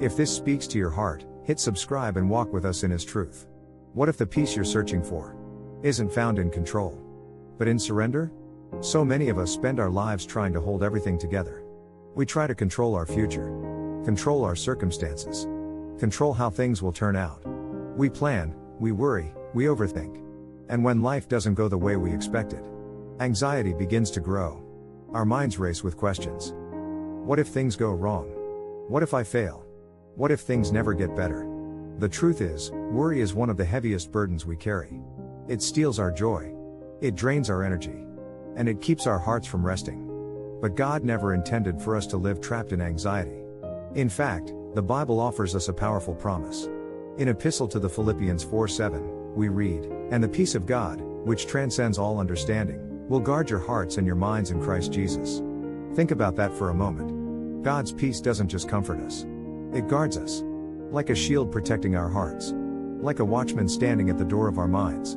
If this speaks to your heart, hit subscribe and walk with us in His truth. What if the peace you're searching for isn't found in control, but in surrender? So many of us spend our lives trying to hold everything together. We try to control our future, control our circumstances, control how things will turn out. We plan, we worry, we overthink. And when life doesn't go the way we expected, anxiety begins to grow. Our minds race with questions. What if things go wrong? What if I fail? What if things never get better? The truth is, worry is one of the heaviest burdens we carry. It steals our joy. It drains our energy. And it keeps our hearts from resting. But God never intended for us to live trapped in anxiety. In fact, the Bible offers us a powerful promise. In Epistle to the Philippians 4:7, we read, "And the peace of God, which transcends all understanding, will guard your hearts and your minds in Christ Jesus." Think about that for a moment. God's peace doesn't just comfort us. It guards us. Like a shield protecting our hearts. Like a watchman standing at the door of our minds.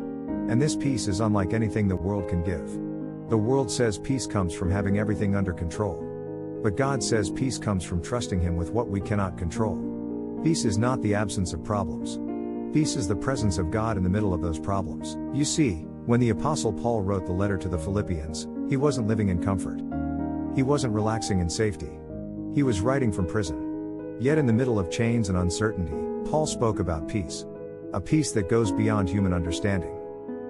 And this peace is unlike anything the world can give. The world says peace comes from having everything under control. But God says peace comes from trusting Him with what we cannot control. Peace is not the absence of problems. Peace is the presence of God in the middle of those problems. You see, when the Apostle Paul wrote the letter to the Philippians, he wasn't living in comfort. He wasn't relaxing in safety. He was writing from prison. Yet in the middle of chains and uncertainty, Paul spoke about peace. A peace that goes beyond human understanding.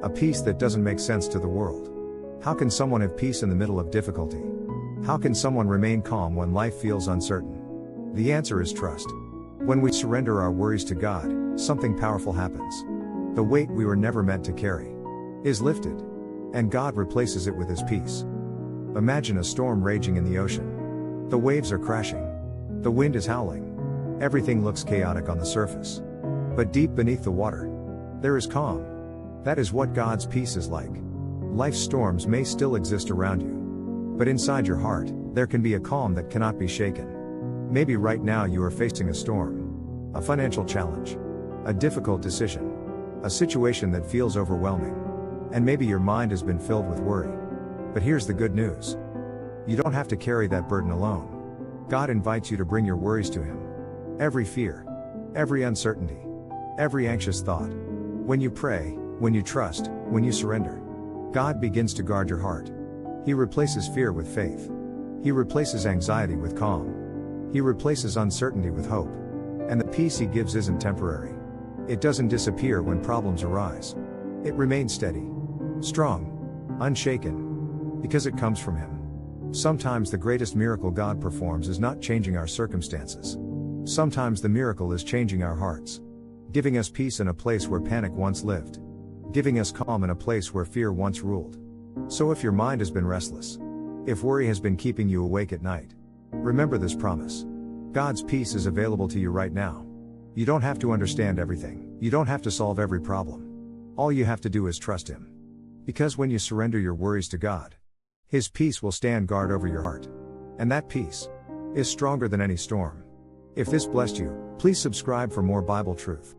A peace that doesn't make sense to the world. How can someone have peace in the middle of difficulty? How can someone remain calm when life feels uncertain? The answer is trust. When we surrender our worries to God, something powerful happens. The weight we were never meant to carry is lifted, and God replaces it with His peace. Imagine a storm raging in the ocean. The waves are crashing. The wind is howling. Everything looks chaotic on the surface. But deep beneath the water, there is calm. That is what God's peace is like. Life's storms may still exist around you. But inside your heart, there can be a calm that cannot be shaken. Maybe right now you are facing a storm. A financial challenge. A difficult decision. A situation that feels overwhelming. And maybe your mind has been filled with worry. But here's the good news. You don't have to carry that burden alone. God invites you to bring your worries to Him. Every fear. Every uncertainty. Every anxious thought. When you pray, when you trust, when you surrender, God begins to guard your heart. He replaces fear with faith. He replaces anxiety with calm. He replaces uncertainty with hope. And the peace He gives isn't temporary. It doesn't disappear when problems arise. It remains steady, strong, unshaken, because it comes from Him. Sometimes the greatest miracle God performs is not changing our circumstances. Sometimes the miracle is changing our hearts. Giving us peace in a place where panic once lived. Giving us calm in a place where fear once ruled. So if your mind has been restless, if worry has been keeping you awake at night, remember this promise. God's peace is available to you right now. You don't have to understand everything. You don't have to solve every problem. All you have to do is trust Him. Because when you surrender your worries to God, His peace will stand guard over your heart. And that peace is stronger than any storm. If this blessed you, please subscribe for more Bible truth.